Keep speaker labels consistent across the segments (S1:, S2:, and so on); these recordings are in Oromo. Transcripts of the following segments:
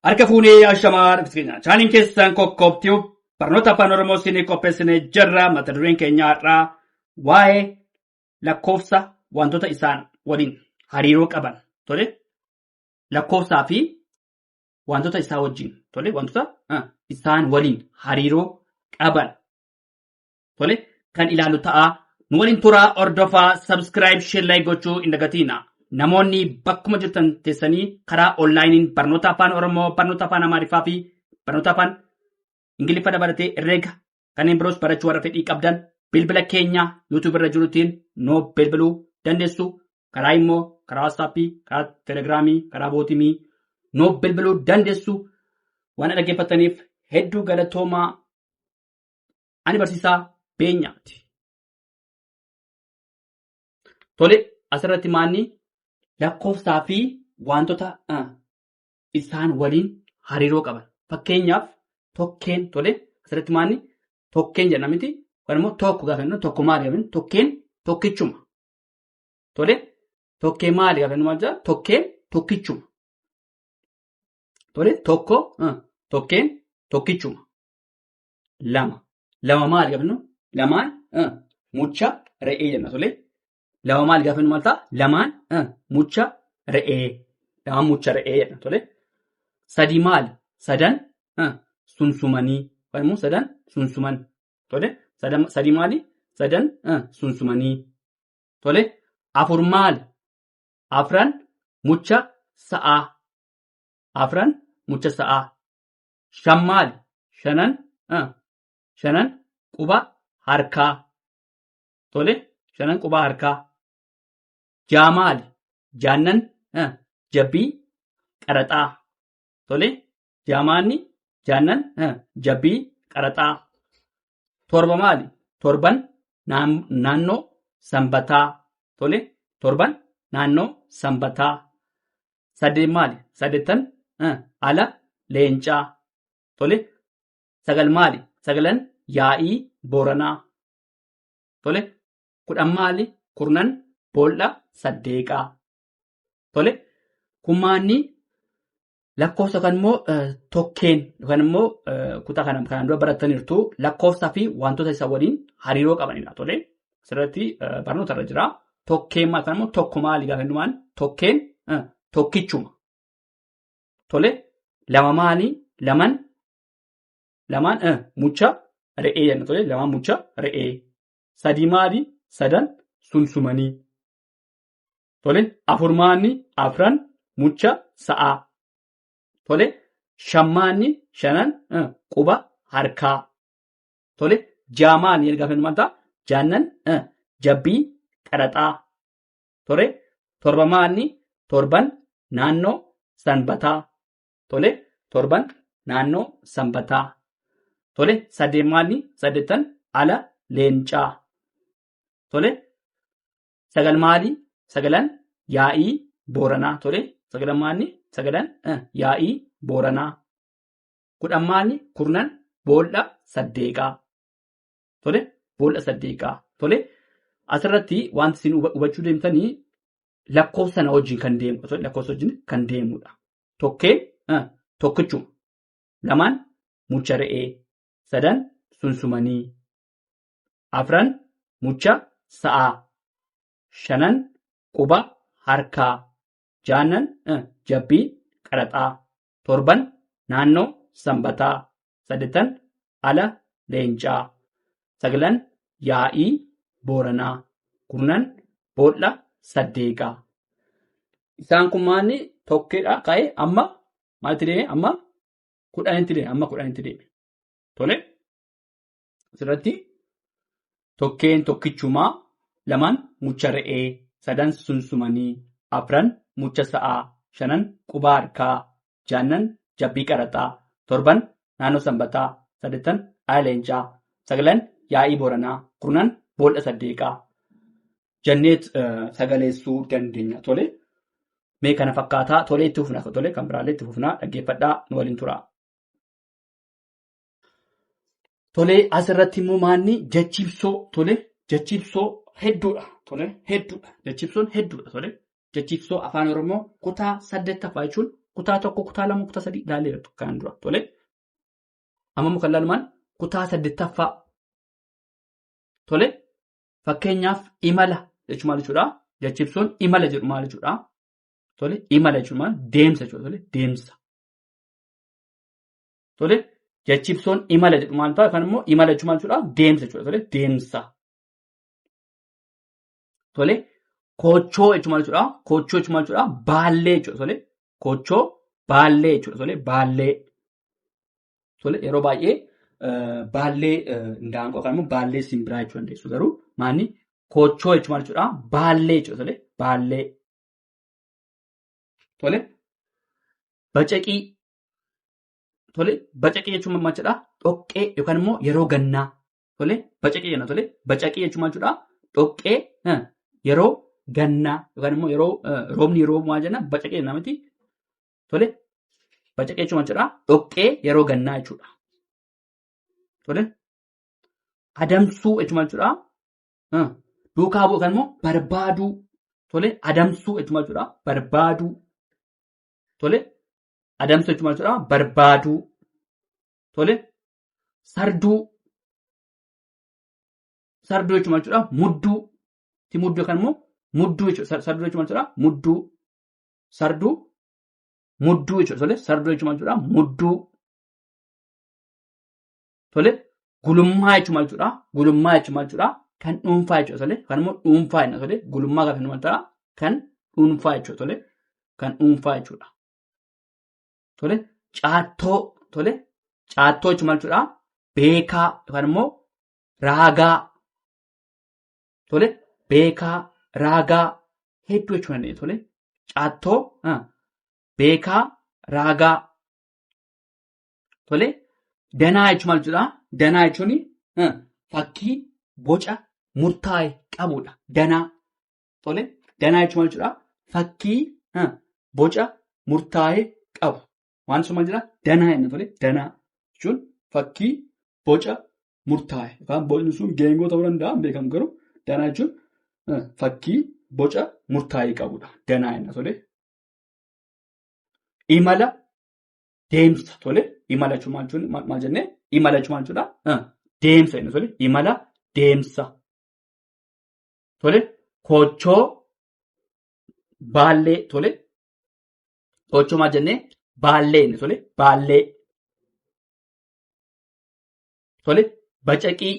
S1: Harka fuunee ashamaa dhufti chaaniin keessan kokkoobtiu barnoota afaan oromoo isinii qopheessinee jirra. Mata dureen keenya har'aa waa'ee lakkoofsa wantoota isaan waliin hariiroo qaban tole lakkoofsaa fi wantoota isaa wajjin tole wantoota isaan waliin hariiroo qaban tole kan ilaalu ta'a. Nu waliin turaa ordofaa subscribe share like gochuu hin dagatina. Namoonni bakkuma jirtan teessanii karaa onlaayiniin barnoota afaan oromoo, barnoota afaan amaariffaa fi barnoota afaan ingiliffa dabalatee herreega kanneen biroos barachuu warra fedhii qabdan bilbila keenya yuutuub irra jirutiin nuu bilbiluu dandeessu. Karaa immoo karaa waatsaappii, karaa telegiraamii, karaa bootimii nuu bilbiluu dandeessu. Waan dhaggeeffataniif hedduu galatoomaa. Ani barsiisaa Beenyaati. Tole asirratti maanni lakkoofsaa fi wantoota isaan waliin hariiroo qaban. Fakkeenyaaf tokkeen tole asirratti maanni tokkeen jenna miti. Walumaa tokko gaafa jennu tokko maali gaafa jennu tokkeen tokkichuma. Tole tokkee maali gaafa jennu maal jedhaa tokkeen tokkichuma. Tole tokko tokkeen tokkichuma. Lama maali gaafa jennu lamaan mucha re'ee jenna tole. Lama maali gaafa jennu maal ta'a lamaan mucha re'ee. Lamaan mucha re'ee jenna tole. Sadii maali sadan sunsumanii. Walumaa sadan sunsuman tole. Sadii maali sadan sunsumanii tole. Afur maali afran mucha sa'aa. Afran mucha sa'aa. Shan maali shanan quba harkaa tole. Shanan quba harkaa. Ja'a maali jaannan jabbii qaraxaa tole. Jaamaanni jaannan jabbii qaraxaa. Torba maali torban naannoo sanbataa tole. Torban naannoo sanbataa. Saddeet maali saddeettan ala leencaa tole. Sagal maali sagalan yaa'ii booranaa tole. Kudhan maali kurnan boolla saddeeqaa tole. Kummaanni lakkoofsa yookaan immoo tokkeen yookaan immoo kutaa kanaan dura barattaniirtu lakkoofsaa fi wantoota isa waliin hariiroo qabanidha tole. Asirratti barnoota irra jira. Tokkeen maal yookaan immoo tokko maali gaafa jennu tokkeen tokkichuma tole. Lama maali lamaan mucha re'ee jenna tole. Lamaan mucha re'ee. Sadii maali sadan sunsumanii tole. Afur maali afran mucha sa'aa tole. Shan maali shanan quba harkaa tole. Ja'a maali gaafa jennu maal ta'a jaannan jabbii qaraxaa tole. Torba maali torban naannoo sanbataa tole. Torban naannoo sanbataa tole. Saddeet maali saddeettan ala leencaa tole. Sagal maali sagalan yaa'ii booranaa tole. Sagalan maali sagalan yaa'ii booranaa. Kudhan maali kurnan boolla saddeeqaa tole. Boolla saddeeqaa tole. Asirratti wanti isin hubachuu deemtanii lakkoofsa na wajjin kan deemu tole. Lakkoofsa wajjin kan deemudha. Tokkeen tokkichuma. Lamaan mucha re'ee. Sadan sunsumanii. Afran mucha sa'aa. Shanan quba harkaa. Jaannan jabbii qaraxaa. Torban naannoo sanbataa. Saddeettan ala leencaa. Sagalan yaa'ii booranaa. Kurnan boolla saddeeqaa. Isaan kun maanni tokkeedha ka'ee amma maalitti deeme amma kudhanitti deeme tole. Asirratti tokkeen tokkichumaa. Lamaan mucha re'ee. Sadan sunsumanii. Afran mucha sa'aa. Shanan quba harkaa. Jaannan jabbii qaraxaa. Torban naannoo sanbataa. Saddeettan ala leencaa. Sagalan yaa'ii booranaa. Kurnan boolla saddeeqaa. Janneet sagaleessuu dandeenya tole. Mee kana fakkaataa tolee itti fufnaa tole. Kan biraallee itti fufnaa dhaggeeffadhaa nu waliin turaa. Tolee asirratti immoo maanni jechibsoo tole. Jechibsoo hedduudha tole. Hedduudha. Jechibsoon hedduudha tole. Jechibsoo afaan oromoo kutaa 8ffaa jechuun kutaa tokko, kutaa lama, kutaa sadii ilaallee jirtu kan dura. Tole. Amma muka ilaalumaan kutaa 8ffaa. Tole. Fakkeenyaaf imala jechuun maal jechuudha? Jechi ibsuun imala jedhu maal jechuudha? Tole. Imala jechuun maal? Deemsa jechuudha. Tole. Deemsa. Tole. Jechi ibsuun imala jedhu maal ta'a? Yookaan immoo imala jechuun maal jechuudha? Deemsa jechuudha. Tole. Deemsa. Tole. Koochoo jechuun maal jechuudha? Koochoo jechuun maal jechuudha? Baallee jechuudha. Tole. Koochoo baallee jechuudha. Tole. Baallee. Tole. Yeroo baay'ee baallee ndaanqoo yookaan immoo baallee simbiraa jechuu dandeessu. Garuu maanni koochoo jechuun maal jechuudha? Baallee jechuudha. Tole. Baallee. Tole. Bacaqii. Tole. Bacaqii jechuun maal jechuudha? Dhoqqee yookaan immoo yeroo gannaa. Tole. Bacaqii jenna. Tole. Bacaqii jechuun maal jechuudha? Dhoqqee yeroo gannaa yookaan immoo yeroo roobni yeroo maal jenna? Bacaqii jenna miti. Tole. Bacaqii jechuun maal jechuudha? Dhoqqee yeroo gannaa jechuudha. Tole. Adamsuu jechuun maal jechuudha? Duukaa bu'u yookaan immoo barbaaduu. Tole. Adamsuu jechuun maal jechuudha? Barbaaduu. Tole. Adamsuu jechuun maal jechuudha? Barbaaduu. Tole. Sarduu. Sarduu jechuun maal jechuudha? Mudduu. Mudduu yookaan immoo mudduu jechuudha. Sarduu jechuun maal jechuudha? Mudduu. Sarduu. Mudduu jechuudha. Tole. Sarduu jechuun maal jechuudha? Mudduu. Tole. Gulummaa jechuun maal jechuudha? Gulummaa jechuun maal jechuudha? Kan dhuunfaa jechuudha. Tole. Yookaan immoo dhuunfaa jenna. Tole. Gulummaa gaafa inni maal ta'a? Kan dhuunfaa jechuudha. Tole. Kan dhuunfaa jechuudha. Tole. Caattoo. Tole. Caattoo jechuun maal jechuudha? Beekaa yookaan immoo raagaa. Tole. Beekaa, raagaa hedduu jechuun dandeenya. Tole. Caattoo, beekaa, raagaa. Tole. Danaa jechuun maal jechuudha? Danaa jechuun fakkii boca murtaa'e qabudha. Danaa. Tole. Danaa jechuun maal jechuudha? Fakkii boca murtaa'e qabu. Waan sun maal jedhaa? Danaa jenna. Tole. Danaa jechuun fakkii boca murtaa'e. Yookaan bocni sun geengoo ta'uu danda'a. Beekamu garuu danaa jechuun fakkii boca murtaa'e qabudha. Danaa jenna. Tole. Imala deemsa. Tole. Imala jechuun maal jennee? Imala jechuun maal jechuudha? Deemsa jenna. Tole. Imala deemsa. Tole. Koochoo baallee. Tole. Koochoo maal jennee? Baallee jenna. Tole. Baallee. Tole. Bacaqii.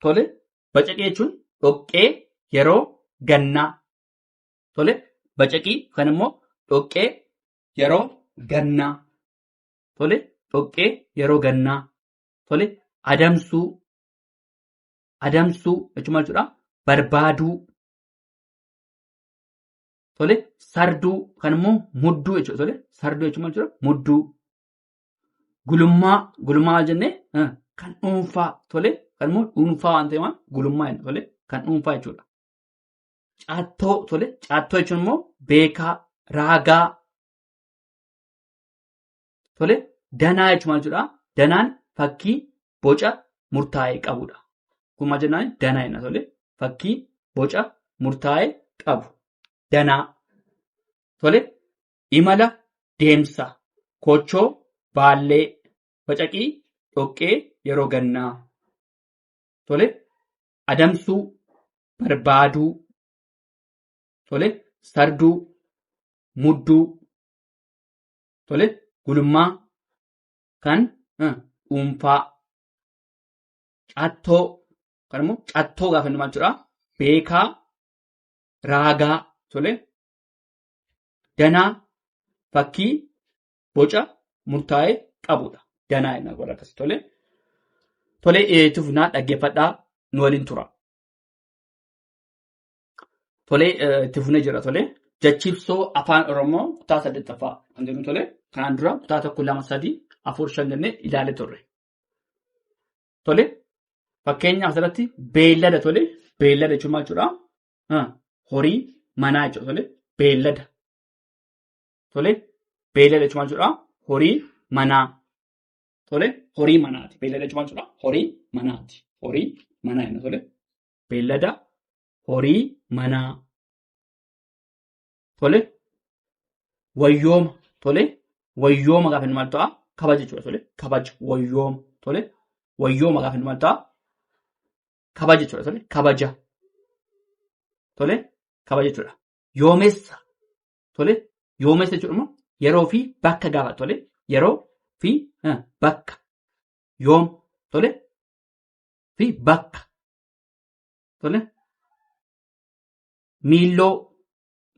S1: Tole. Bacaqii jechuun dhoqqee yeroo gannaa. Tole. Bacaqii kan immoo dhoqqee yeroo gannaa. Tole. Dhoqqee yeroo gannaa. Tole. Adamsuu. Adamsuu jechuun maal jechuudha? Barbaaduu. Tole. Sarduu kan immoo mudduu jechuudha. Tole. Sarduu jechuun maal jechuudha? Mudduu. Gulummaa. Gulummaa maal jennee? Kan dhuunfaa. Tole. Kan immoo dhuunfaa waan ta'eef gulummaa jenna. Tole. Kan dhuunfaa jechuudha. Caattoo. Tole. Caattoo jechuun immoo beekaa, raagaa. Tole. Danaa jechuun maal jechuudha? Danaan fakkii boca murtaa'e qabudha. Kun maal jennaan? Danaa jenna. Tole. Fakkii boca murtaa'e qabu. Danaa. Tole. Imala deemsa. Koochoo baallee. Bacaqii dhoqqee yeroo gannaa. Tole. Adamsuu barbaaduu. Tole. Sarduu mudduu. Tole. Gulummaa kan dhuunfaa. Caattoo kan immoo caattoo gaafa inni maal jechuudha? Beekaa, raagaa. Tole. Danaa fakkii boca murtaa'e qabudha. Danaa jenna warra akkasii. Tole. Tole. Itti fufnaa dhaggeeffadhaa nu waliin tura. Tole. Itti fufnee jira. Tole. Jechiibsoo afaan Oromoo kutaa 8ffaa kan jennu. Tole. Kanaan dura kutaa 1, 2, 3, 4, 5 jennee ilaalee turre. Tole. Fakkeenyaaf asirratti beellada. Tole. Beellada jechuun maal jechuudha? Horii manaa jechuudha. Tole. Beellada. Tole. Beellada jechuun maal jechuudha? Horii manaa. Tole. Horii manaati. Beellada jechuun maal jechuudha? Horii manaati. Horii manaa jenna. Tole. Beellada horii manaa. Tole. wayyooma tole wayyooma gaafa inni maal ta'a kabaja jechuudha tole kabaja wayyooma tole wayyooma gaafa inni maal ta'a kabaja jechuudha tole kabaja tole kabaja jechuudha yoomessa tole yoomessa jechuudha immoo yeroo fi bakka gaafa tole yeroo fi bakka yoom tole fi bakka tole miilloo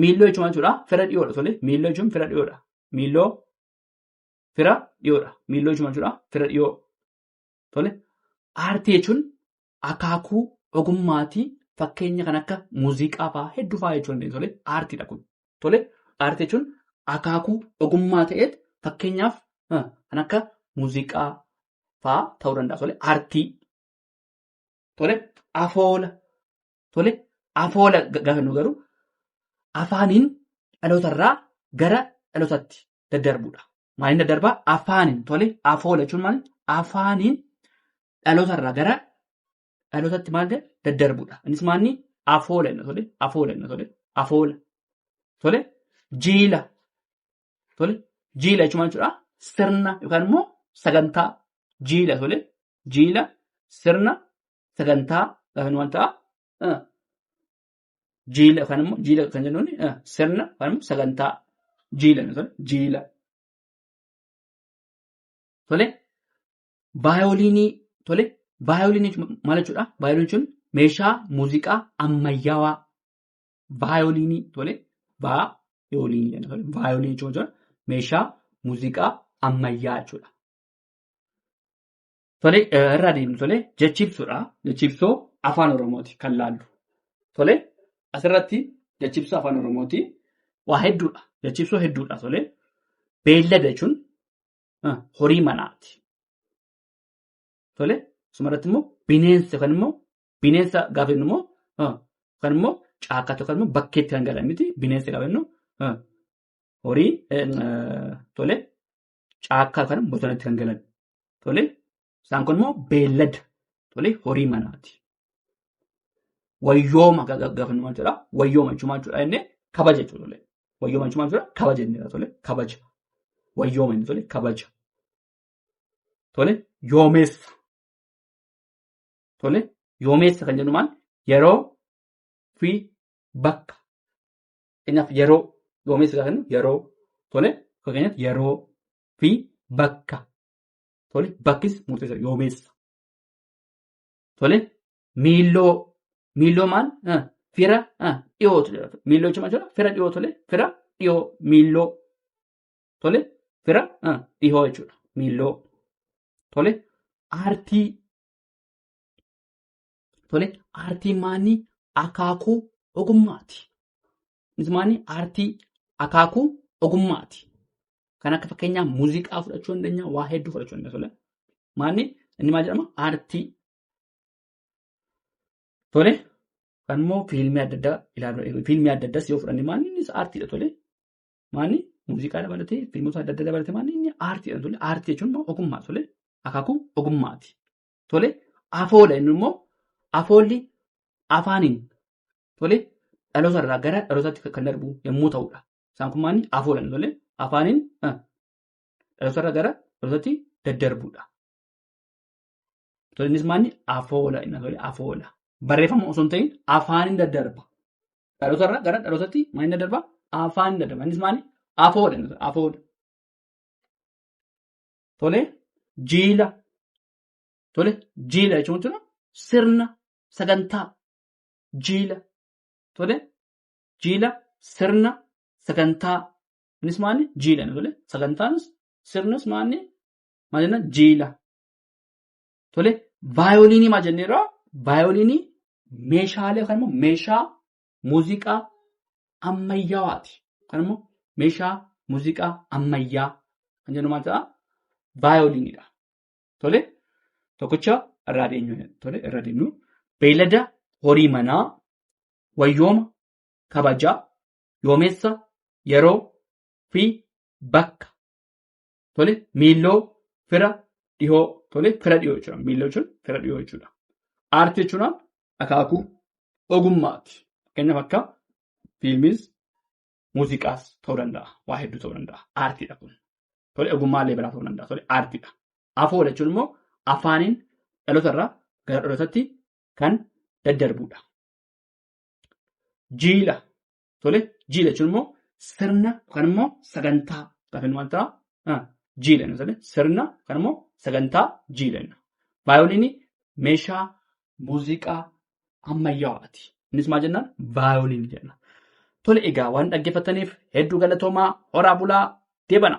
S1: jechuun maal jechuudha fira dhiyoodha tole miilloo jechuun fira dhiyoodha miilloo fira dhiyoodha miilloo jechuun maal jechuudha fira dhiyoo tole aartii jechuun akaakuu ogummaatii fakkeenya kan akka muuziqaa fa'aa hedduu fa'aa jechuun tole aartiidha kun tole aartii jechuun akaakuu ogummaa ta'eet fakkeenyaaf kan akka muuziqaa fa'aa ta'uu danda'a tole aartii tole afoola tole afoola gaafa nu garuu afaaniin dhalootarraa gara dhalootaatti daddarbuudha. Maaliin daddarbaa afaaniin tole afoola jechuun maali afaaniin dhalootarraa gara dhalootatti maal daddarbuudha. Innis maalni afoola jenna tole afoola jenna tole afoola tole jiila tole jiila jechuun maal jechuudha sirna yookaan immoo sagantaa jiila tole jiila sirna sagantaa gaafa nu maal ta'a jiila yookaan immoo jiila kan jennuun sirna yookaan immoo sagantaa jiila tole jiila tole vaayoliinii tole vaayoliinii maal jechuudha vaayoliinii jechuun meeshaa muuziqaa ammayyaawaa vaayoliinii tole vaayoliinii jenna tole vaayoliinii jechuun meeshaa muuziqaa ammayyaa jechuudha. Tole irraa deemnu tole jechibsuudha jechibsoo afaan oromooti kan laallu tole asirratti jechibsoo afaan oromooti waa hedduudha jechibsoo hedduudha tole beellada jechuun horii manaati tole sumarratti immoo bineensa yookaan immoo bineensa gaafa jennu immoo yookaan immoo caakkaatti yookaan immoo bakkeetti kan galan miti bineensa gaafa jennu horii tole caakkaa yookaan bosonatti kan galan tole isaan kun immoo beellada tole horii manaati. Wayyooma gaafa nu maal jedhaa wayyooma jechuun maal jedhaa inni kabaja jechuudha tole wayyooma jechuun maal jedhaa kabaja inni tole kabaja wayyooma inni tole kabaja tole yoomeessa tole yoomeessa kan jennu maal yeroo fi bakka keenyaaf yeroo yoomeessa gaafa jennu yeroo tole fakkeenyaaf yeroo fi bakka tole bakkis murteessa yoomeessa tole miilloo maal fira dhiyootu jedhama miilloo jechuun maal jedhaa fira dhiyoo tole fira dhiyoo miilloo tole fira dhiyoo jechuudha miilloo tole aartii tole aartii maanni akaakuu ogummaati innis maanni aartii akaakuu ogummaati kan akka fakkeenyaa muuziqaa fudhachuu dandeenya waa hedduu fudhachuu dandeenya tole maanni inni maal jedhama aartii tole kan immoo fiilmii adda addaa ilaaluu fiilmii adda addaas yoo fudhanne maanni innis aartiidha tole maanni muuziqaa dabalatee fiilmota adda addaa dabalatee maanni inni aartiidha tole aartii jechuun immoo ogummaa tole akaakuu ogummaati tole afoola inni immoo afoolli afaaniin tole dhalootarraa gara dhalootaatti kan darbu yommuu ta'udha. Isaan kun maanni afoola tole afaaniin dhalootarraa gara dhalootaatti daddarbuudha. Tole innis maanni afoola inni tole afoola. Barreeffama osoo hin ta'in afaaniin daddarba. Dhalootarraa gara dhalootaatti maal inni daddarba? Afaaniin daddarba. Innis maanni afoola inni afoola. Tole jiila. Tole jiila jechuun sirna sagantaa jiila. Tole jiila sirna sagantaa. Innis maanni jiila tole sagantaanis sirnas maanni maal jenna jiila. Tole vaayoliinii maal jenneerraa vaayoliinii meeshaalee yookaan immoo meeshaa muuziqaa ammayyawaati. Yookaan immoo meeshaa muuziqaa ammayyaa kan jennu maal ta'a vaayoliiniidha. Tole tokkicha irraa deemnu tole irra deemnu beellada horii manaa wayyooma kabajaa yoomeessa yeroo fi bakka tole miilloo fira dhihoo tole fira dhihoo jechuudha miilloo jechuun fira dhihoo jechuudha aartii jechuun akaakuu ogummaati fakkeenyaaf akka fiilmiis muuziqaas ta'uu danda'a. Waa hedduu ta'uu danda'a. Aartiidha kun. Tole ogummaallee biraa ta'uu danda'a. Tole aartiidha. Afoo jechuun immoo afaaniin dhalootarraa gara dhalootatti kan daddarbudha. Jiila. Tole jiila jechuun immoo sirna yookaan immoo sagantaa gaafa inni wanta jiila inni sirna yookaan immoo sagantaa jiila inni. Vaayoliinii meeshaa muuziqaa ammayyaa'aati. Innis maal jennaan? Vaayoliinii jenna. Tole egaa waan dhaggeeffataniif hedduu galatoomaa horaa bulaa deebana.